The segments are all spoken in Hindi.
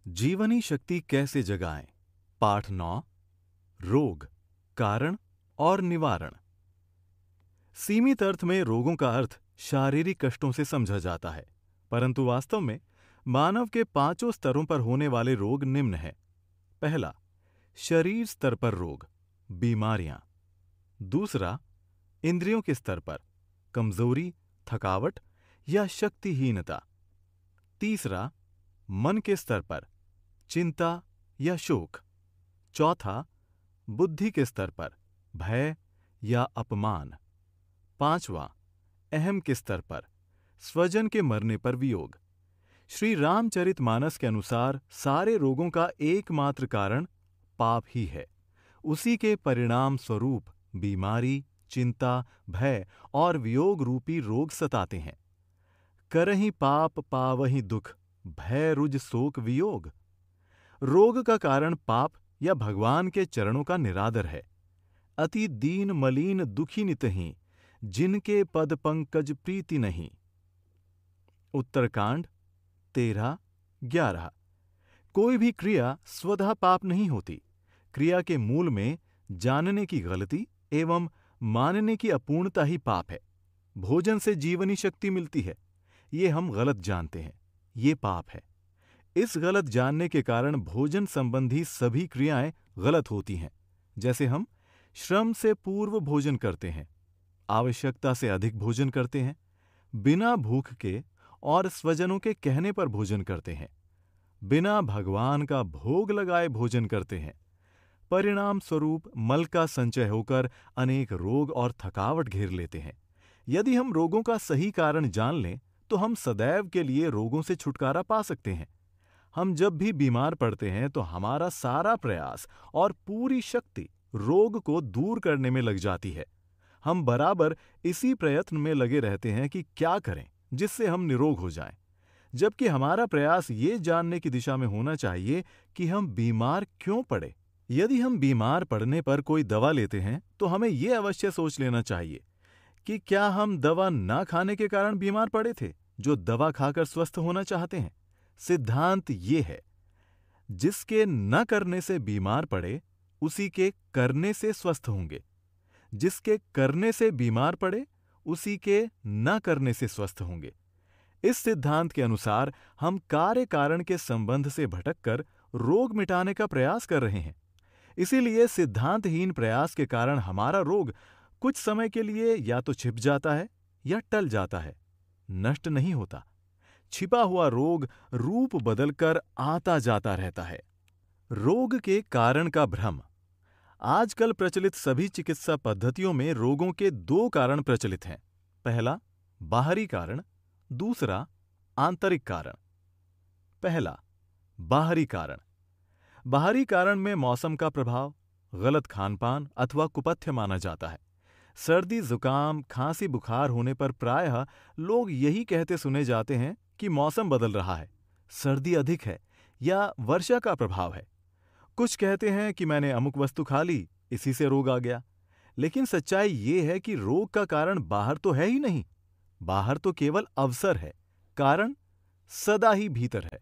जीवनी शक्ति कैसे जगाएं? पाठ 9। रोग, कारण और निवारण। सीमित अर्थ में रोगों का अर्थ शारीरिक कष्टों से समझा जाता है, परंतु वास्तव में मानव के 5 स्तरों पर होने वाले रोग निम्न हैं। पहला, शरीर स्तर पर रोग, बीमारियां। दूसरा, इंद्रियों के स्तर पर, कमजोरी, थकावट या शक्तिहीनता। तीसरा, मन के स्तर पर, चिंता या शोक। चौथा, बुद्धि के स्तर पर, भय या अपमान। पांचवा, अहम के स्तर पर, स्वजन के मरने पर वियोग। श्री रामचरितमानस के अनुसार सारे रोगों का एकमात्र कारण पाप ही है। उसी के परिणाम स्वरूप बीमारी, चिंता, भय और वियोग रूपी रोग सताते हैं। करहि पाप पावहि दुख, भय रुज शोक वियोग। रोग का कारण पाप या भगवान के चरणों का निरादर है। अति दीन मलीन दुखी नितहि, जिनके पद पंकज प्रीति नहीं। उत्तरकांड 13:11। कोई भी क्रिया स्वतः पाप नहीं होती। क्रिया के मूल में जानने की गलती एवं मानने की अपूर्णता ही पाप है। भोजन से जीवनी शक्ति मिलती है, ये हम गलत जानते हैं, ये पाप है। इस गलत जानने के कारण भोजन संबंधी सभी क्रियाएं गलत होती हैं। जैसे हम श्रम से पूर्व भोजन करते हैं, आवश्यकता से अधिक भोजन करते हैं, बिना भूख के और स्वजनों के कहने पर भोजन करते हैं, बिना भगवान का भोग लगाए भोजन करते हैं। परिणाम स्वरूप मल का संचय होकर अनेक रोग और थकावट घेर लेते हैं। यदि हम रोगों का सही कारण जान लें तो हम सदैव के लिए रोगों से छुटकारा पा सकते हैं। हम जब भी बीमार पड़ते हैं तो हमारा सारा प्रयास और पूरी शक्ति रोग को दूर करने में लग जाती है। हम बराबर इसी प्रयत्न में लगे रहते हैं कि क्या करें जिससे हम निरोग हो जाएं, जबकि हमारा प्रयास ये जानने की दिशा में होना चाहिए कि हम बीमार क्यों पड़े। यदि हम बीमार पड़ने पर कोई दवा लेते हैं तो हमें यह अवश्य सोच लेना चाहिए कि क्या हम दवा ना खाने के कारण बीमार पड़े थे, जो दवा खाकर स्वस्थ होना चाहते हैं। सिद्धांत ये है, जिसके न करने से बीमार पड़े उसी के करने से स्वस्थ होंगे, जिसके करने से बीमार पड़े उसी के न करने से स्वस्थ होंगे। इस सिद्धांत के अनुसार हम कार्य कारण के संबंध से भटककर रोग मिटाने का प्रयास कर रहे हैं। इसीलिए सिद्धांतहीन प्रयास के कारण हमारा रोग कुछ समय के लिए या तो छिप जाता है या टल जाता है, नष्ट नहीं होता। छिपा हुआ रोग रूप बदलकर आता जाता रहता है। रोग के कारण का भ्रम। आजकल प्रचलित सभी चिकित्सा पद्धतियों में रोगों के 2 कारण प्रचलित हैं। पहला, बाहरी कारण, दूसरा, आंतरिक कारण। पहला, बाहरी कारण। बाहरी कारण में मौसम का प्रभाव, गलत खानपान अथवा कुपथ्य माना जाता है। सर्दी, जुकाम, खांसी, बुखार होने पर प्रायः लोग यही कहते सुने जाते हैं कि मौसम बदल रहा है, सर्दी अधिक है या वर्षा का प्रभाव है। कुछ कहते हैं कि मैंने अमुक वस्तु खा ली, इसी से रोग आ गया। लेकिन सच्चाई ये है कि रोग का कारण बाहर तो है ही नहीं। बाहर तो केवल अवसर है, कारण सदा ही भीतर है।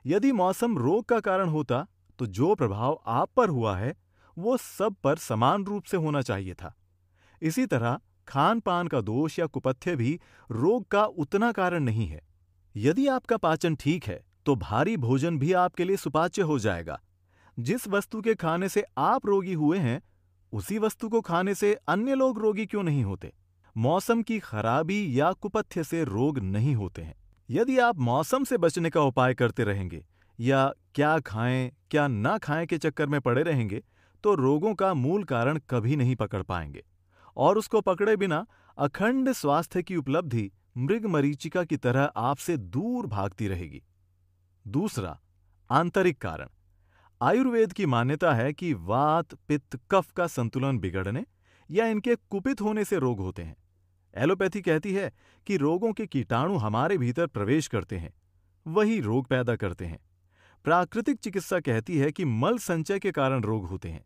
यदि मौसम रोग का कारण होता तो जो प्रभाव आप पर हुआ है वो सब पर समान रूप से होना चाहिए था। इसी तरह खान पान का दोष या कुपथ्य भी रोग का उतना कारण नहीं है। यदि आपका पाचन ठीक है तो भारी भोजन भी आपके लिए सुपाच्य हो जाएगा। जिस वस्तु के खाने से आप रोगी हुए हैं, उसी वस्तु को खाने से अन्य लोग रोगी क्यों नहीं होते? मौसम की खराबी या कुपथ्य से रोग नहीं होते हैं। यदि आप मौसम से बचने का उपाय करते रहेंगे या क्या खाएं क्या ना खाएं के चक्कर में पड़े रहेंगे तो रोगों का मूल कारण कभी नहीं पकड़ पाएंगे और उसको पकड़े बिना अखंड स्वास्थ्य की उपलब्धि मृग मरीचिका की तरह आपसे दूर भागती रहेगी। दूसरा, आंतरिक कारण। आयुर्वेद की मान्यता है कि वात, पित्त, कफ का संतुलन बिगड़ने या इनके कुपित होने से रोग होते हैं। एलोपैथी कहती है कि रोगों के कीटाणु हमारे भीतर प्रवेश करते हैं, वही रोग पैदा करते हैं। प्राकृतिक चिकित्सा कहती है कि मल संचय के कारण रोग होते हैं।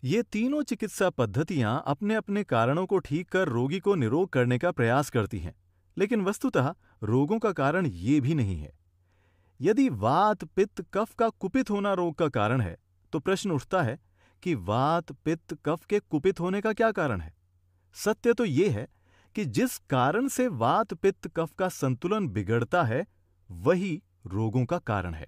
ये तीनों चिकित्सा पद्धतियां अपने अपने कारणों को ठीक कर रोगी को निरोग करने का प्रयास करती हैं, लेकिन वस्तुतः रोगों का कारण ये भी नहीं है। यदि वात पित्त कफ का कुपित होना रोग का कारण है, तो प्रश्न उठता है कि वात पित्त कफ के कुपित होने का क्या कारण है। सत्य तो यह है कि जिस कारण से वात पित्त कफ का संतुलन बिगड़ता है, वही रोगों का कारण है।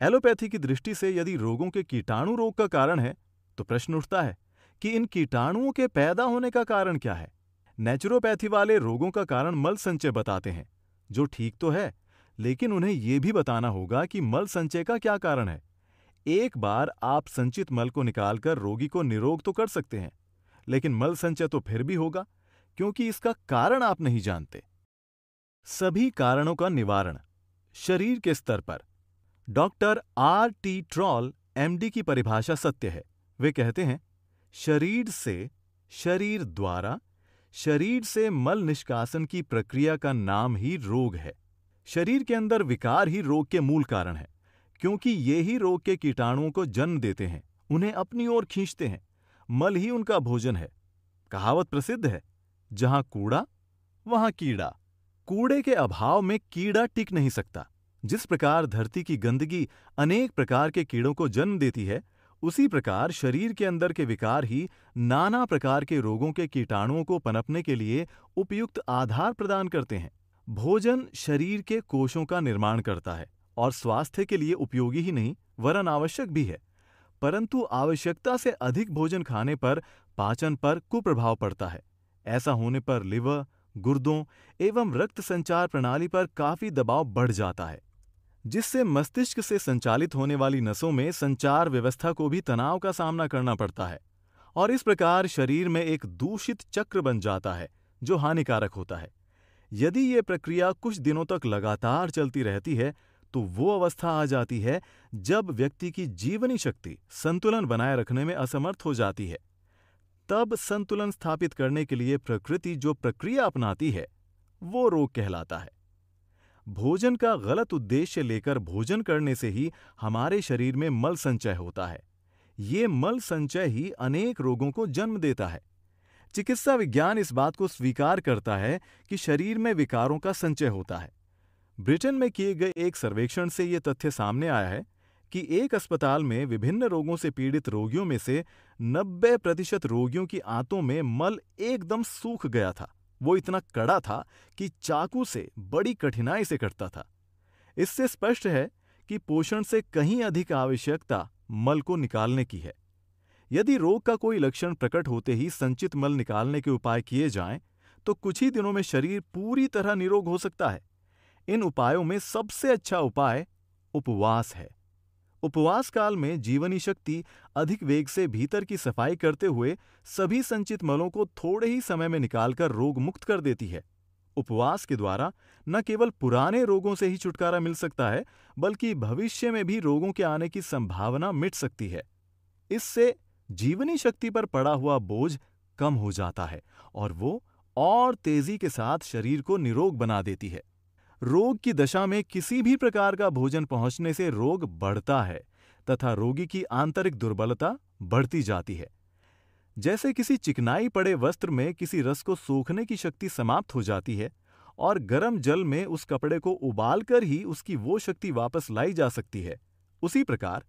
एलोपैथी की दृष्टि से यदि रोगों के कीटाणु रोग का कारण है, तो प्रश्न उठता है कि इन कीटाणुओं के पैदा होने का कारण क्या है। नेचुरोपैथी वाले रोगों का कारण मल संचय बताते हैं, जो ठीक तो है, लेकिन उन्हें यह भी बताना होगा कि मल संचय का क्या कारण है। एक बार आप संचित मल को निकालकर रोगी को निरोग तो कर सकते हैं, लेकिन मल संचय तो फिर भी होगा, क्योंकि इसका कारण आप नहीं जानते। सभी कारणों का निवारण शरीर के स्तर पर। Doctor R.T. ट्रॉल MD की परिभाषा सत्य है। वे कहते हैं, शरीर से, शरीर द्वारा, शरीर से मल निष्कासन की प्रक्रिया का नाम ही रोग है। शरीर के अंदर विकार ही रोग के मूल कारण है, क्योंकि ये ही रोग के कीटाणुओं को जन्म देते हैं, उन्हें अपनी ओर खींचते हैं। मल ही उनका भोजन है। कहावत प्रसिद्ध है, जहां कूड़ा वहां कीड़ा। कूड़े के अभाव में कीड़ा टिक नहीं सकता। जिस प्रकार धरती की गंदगी अनेक प्रकार के कीड़ों को जन्म देती है, उसी प्रकार शरीर के अंदर के विकार ही नाना प्रकार के रोगों के कीटाणुओं को पनपने के लिए उपयुक्त आधार प्रदान करते हैं। भोजन शरीर के कोशों का निर्माण करता है और स्वास्थ्य के लिए उपयोगी ही नहीं, वरन आवश्यक भी है। परंतु आवश्यकता से अधिक भोजन खाने पर पाचन पर कुप्रभाव पड़ता है। ऐसा होने पर लिवर, गुर्दों एवं रक्त संचार प्रणाली पर काफी दबाव बढ़ जाता है, जिससे मस्तिष्क से संचालित होने वाली नसों में संचार व्यवस्था को भी तनाव का सामना करना पड़ता है, और इस प्रकार शरीर में एक दूषित चक्र बन जाता है, जो हानिकारक होता है। यदि ये प्रक्रिया कुछ दिनों तक लगातार चलती रहती है, तो वो अवस्था आ जाती है जब व्यक्ति की जीवनी शक्ति संतुलन बनाए रखने में असमर्थ हो जाती है। तब संतुलन स्थापित करने के लिए प्रकृति जो प्रक्रिया अपनाती है, वो रोग कहलाता है। भोजन का गलत उद्देश्य लेकर भोजन करने से ही हमारे शरीर में मल संचय होता है। ये मल संचय ही अनेक रोगों को जन्म देता है। चिकित्सा विज्ञान इस बात को स्वीकार करता है कि शरीर में विकारों का संचय होता है। ब्रिटेन में किए गए एक सर्वेक्षण से यह तथ्य सामने आया है कि एक अस्पताल में विभिन्न रोगों से पीड़ित रोगियों में से 90% रोगियों की आंतों में मल एकदम सूख गया था। वो इतना कड़ा था कि चाकू से बड़ी कठिनाई से कटता था। इससे स्पष्ट है कि पोषण से कहीं अधिक आवश्यकता मल को निकालने की है। यदि रोग का कोई लक्षण प्रकट होते ही संचित मल निकालने के उपाय किए जाएं, तो कुछ ही दिनों में शरीर पूरी तरह निरोग हो सकता है। इन उपायों में सबसे अच्छा उपाय उपवास है। उपवास काल में जीवनी शक्ति अधिक वेग से भीतर की सफाई करते हुए सभी संचित मलों को थोड़े ही समय में निकालकर रोग मुक्त कर देती है। उपवास के द्वारा न केवल पुराने रोगों से ही छुटकारा मिल सकता है, बल्कि भविष्य में भी रोगों के आने की संभावना मिट सकती है। इससे जीवनी शक्ति पर पड़ा हुआ बोझ कम हो जाता है और वो और तेजी के साथ शरीर को निरोग बना देती है। रोग की दशा में किसी भी प्रकार का भोजन पहुंचने से रोग बढ़ता है तथा रोगी की आंतरिक दुर्बलता बढ़ती जाती है। जैसे किसी चिकनाई पड़े वस्त्र में किसी रस को सोखने की शक्ति समाप्त हो जाती है और गर्म जल में उस कपड़े को उबालकर ही उसकी वो शक्ति वापस लाई जा सकती है, उसी प्रकार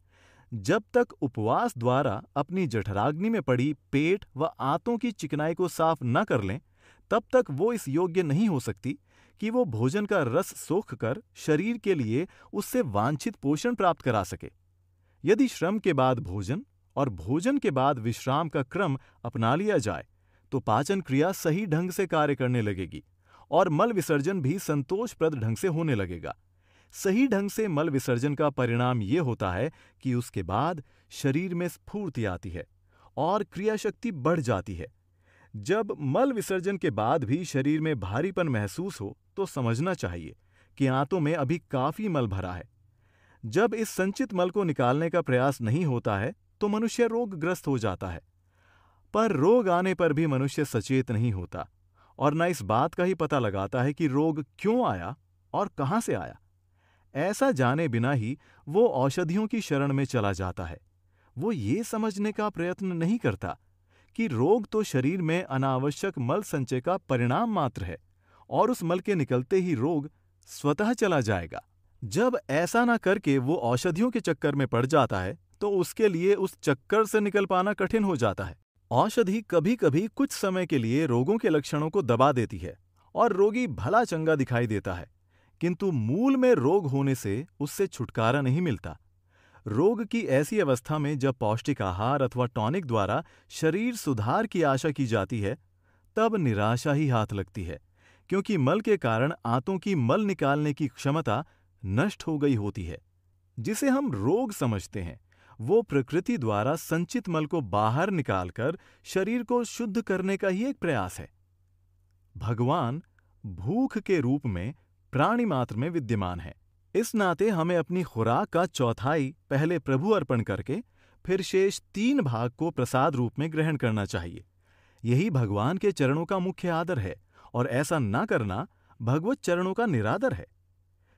जब तक उपवास द्वारा अपनी जठराग्नि में पड़ी पेट व आंतों की चिकनाई को साफ न कर लें, तब तक वो इस योग्य नहीं हो सकती कि वो भोजन का रस सोख कर शरीर के लिए उससे वांछित पोषण प्राप्त करा सके। यदि श्रम के बाद भोजन और भोजन के बाद विश्राम का क्रम अपना लिया जाए, तो पाचन क्रिया सही ढंग से कार्य करने लगेगी और मल विसर्जन भी संतोषप्रद ढंग से होने लगेगा। सही ढंग से मल विसर्जन का परिणाम ये होता है कि उसके बाद शरीर में स्फूर्ति आती है और क्रियाशक्ति बढ़ जाती है। जब मल विसर्जन के बाद भी शरीर में भारीपन महसूस हो, तो समझना चाहिए कि आंतों में अभी काफी मल भरा है। जब इस संचित मल को निकालने का प्रयास नहीं होता है, तो मनुष्य रोगग्रस्त हो जाता है। पर रोग आने पर भी मनुष्य सचेत नहीं होता और न इस बात का ही पता लगाता है कि रोग क्यों आया और कहां से आया। ऐसा जाने बिना ही वो औषधियों की शरण में चला जाता है। वो ये समझने का प्रयत्न नहीं करता कि रोग तो शरीर में अनावश्यक मल संचय का परिणाम मात्र है और उस मल के निकलते ही रोग स्वतः चला जाएगा। जब ऐसा ना करके वो औषधियों के चक्कर में पड़ जाता है तो उसके लिए उस चक्कर से निकल पाना कठिन हो जाता है। औषधि कभी कभी कुछ समय के लिए रोगों के लक्षणों को दबा देती है और रोगी भला चंगा दिखाई देता है, किंतु मूल में रोग होने से उससे छुटकारा नहीं मिलता। रोग की ऐसी अवस्था में जब पौष्टिक आहार अथवा टॉनिक द्वारा शरीर सुधार की आशा की जाती है, तब निराशा ही हाथ लगती है, क्योंकि मल के कारण आंतों की मल निकालने की क्षमता नष्ट हो गई होती है। जिसे हम रोग समझते हैं, वो प्रकृति द्वारा संचित मल को बाहर निकालकर शरीर को शुद्ध करने का ही एक प्रयास है। भगवान भूख के रूप में प्राणी मात्र में विद्यमान है। इस नाते हमें अपनी खुराक का चौथाई पहले प्रभु अर्पण करके फिर शेष 3 भाग को प्रसाद रूप में ग्रहण करना चाहिए। यही भगवान के चरणों का मुख्य आदर है, और ऐसा न करना भगवत चरणों का निरादर है।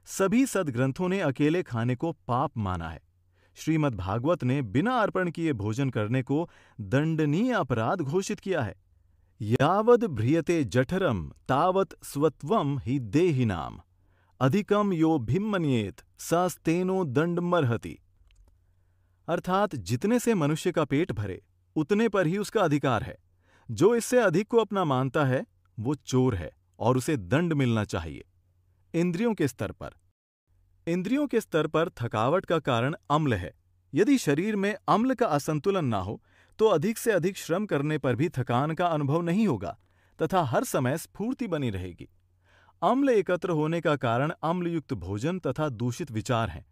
सभी सद्ग्रंथों ने अकेले खाने को पाप माना है। श्रीमद् भागवत ने बिना अर्पण किए भोजन करने को दंडनीय अपराध घोषित किया है। यावद भ्रियते जठरम तावत स्वत्वम ही देहिनाम, अधिकम यो भिमन्येत सास्तेनो दंडमर्हति। अर्थात जितने से मनुष्य का पेट भरे उतने पर ही उसका अधिकार है। जो इससे अधिक को अपना मानता है वो चोर है और उसे दंड मिलना चाहिए। इंद्रियों के स्तर पर थकावट का कारण अम्ल है। यदि शरीर में अम्ल का असंतुलन ना हो तो अधिक से अधिक श्रम करने पर भी थकान का अनुभव नहीं होगा तथा हर समय स्फूर्ति बनी रहेगी। अम्ल एकत्र होने का कारण अम्लयुक्त भोजन तथा दूषित विचार हैं।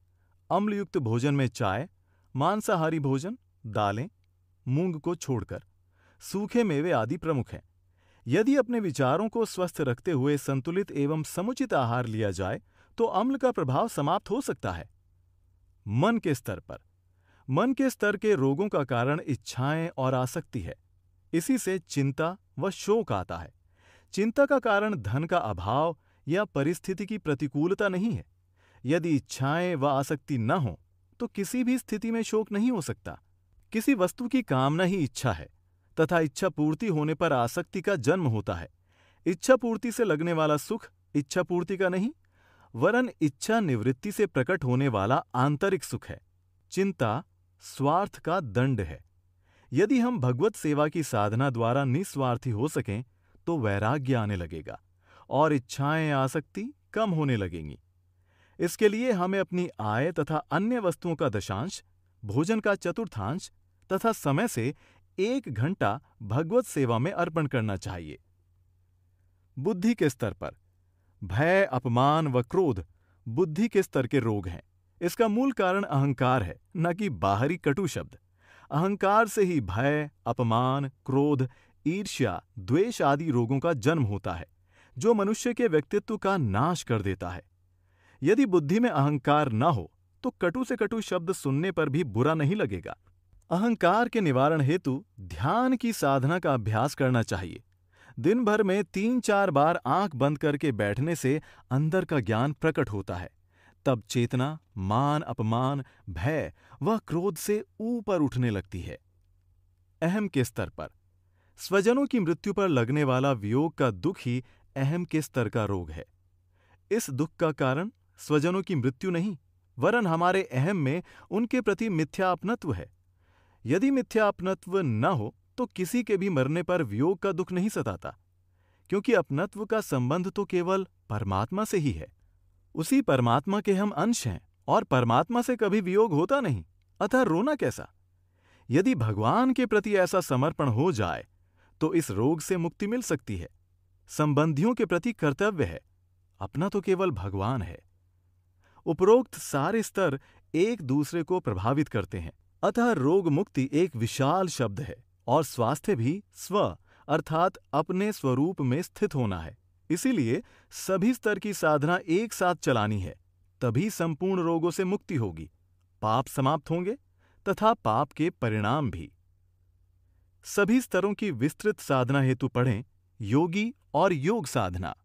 अम्लयुक्त भोजन में चाय, मांसाहारी भोजन, दालें, मूंग को छोड़कर सूखे मेवे आदि प्रमुख हैं। यदि अपने विचारों को स्वस्थ रखते हुए संतुलित एवं समुचित आहार लिया जाए तो अम्ल का प्रभाव समाप्त हो सकता है। मन के स्तर के रोगों का कारण इच्छाएं और आसक्ति है। इसी से चिंता व शोक आता है। चिंता का कारण धन का अभाव या परिस्थिति की प्रतिकूलता नहीं है। यदि इच्छाएं व आसक्ति न हो तो किसी भी स्थिति में शोक नहीं हो सकता। किसी वस्तु की कामना ही इच्छा है तथा इच्छा पूर्ति होने पर आसक्ति का जन्म होता है। इच्छा पूर्ति से लगने वाला सुख इच्छा पूर्ति का नहीं, वरन इच्छा निवृत्ति से प्रकट होने वाला आंतरिक सुख है। चिंता स्वार्थ का दंड है। यदि हम भगवत सेवा की साधना द्वारा निस्वार्थी हो सकें तो वैराग्य आने लगेगा और इच्छाएं आसक्ति कम होने लगेंगी। इसके लिए हमें अपनी आय तथा अन्य वस्तुओं का दशांश, भोजन का चतुर्थांश तथा समय से 1 घंटा भगवत सेवा में अर्पण करना चाहिए। बुद्धि के स्तर पर भय, अपमान व क्रोध बुद्धि के स्तर के रोग हैं। इसका मूल कारण अहंकार है, न कि बाहरी कटु शब्द। अहंकार से ही भय, अपमान, क्रोध, ईर्ष्या, द्वेष आदि रोगों का जन्म होता है, जो मनुष्य के व्यक्तित्व का नाश कर देता है। यदि बुद्धि में अहंकार न हो तो कटु से कटु शब्द सुनने पर भी बुरा नहीं लगेगा। अहंकार के निवारण हेतु ध्यान की साधना का अभ्यास करना चाहिए। दिन भर में 3-4 बार आंख बंद करके बैठने से अंदर का ज्ञान प्रकट होता है। तब चेतना मान, अपमान, भय व क्रोध से ऊपर उठने लगती है। अहम के स्तर पर स्वजनों की मृत्यु पर लगने वाला वियोग का दुख ही अहम के स्तर का रोग है। इस दुख का कारण स्वजनों की मृत्यु नहीं, वरन हमारे अहम में उनके प्रति मिथ्या अपनत्व है। यदि मिथ्या अपनत्व न हो तो किसी के भी मरने पर वियोग का दुख नहीं सताता, क्योंकि अपनत्व का संबंध तो केवल परमात्मा से ही है। उसी परमात्मा के हम अंश हैं और परमात्मा से कभी वियोग होता नहीं, अतः रोना कैसा। यदि भगवान के प्रति ऐसा समर्पण हो जाए तो इस रोग से मुक्ति मिल सकती है। संबंधियों के प्रति कर्तव्य है, अपना तो केवल भगवान है। उपरोक्त सारे स्तर एक दूसरे को प्रभावित करते हैं, अतः रोग मुक्ति एक विशाल शब्द है और स्वास्थ्य भी स्व अर्थात अपने स्वरूप में स्थित होना है। इसीलिए सभी स्तर की साधना एक साथ चलानी है, तभी संपूर्ण रोगों से मुक्ति होगी, पाप समाप्त होंगे तथा पाप के परिणाम भी। सभी स्तरों की विस्तृत साधना हेतु पढ़ें योगी और योग साधना।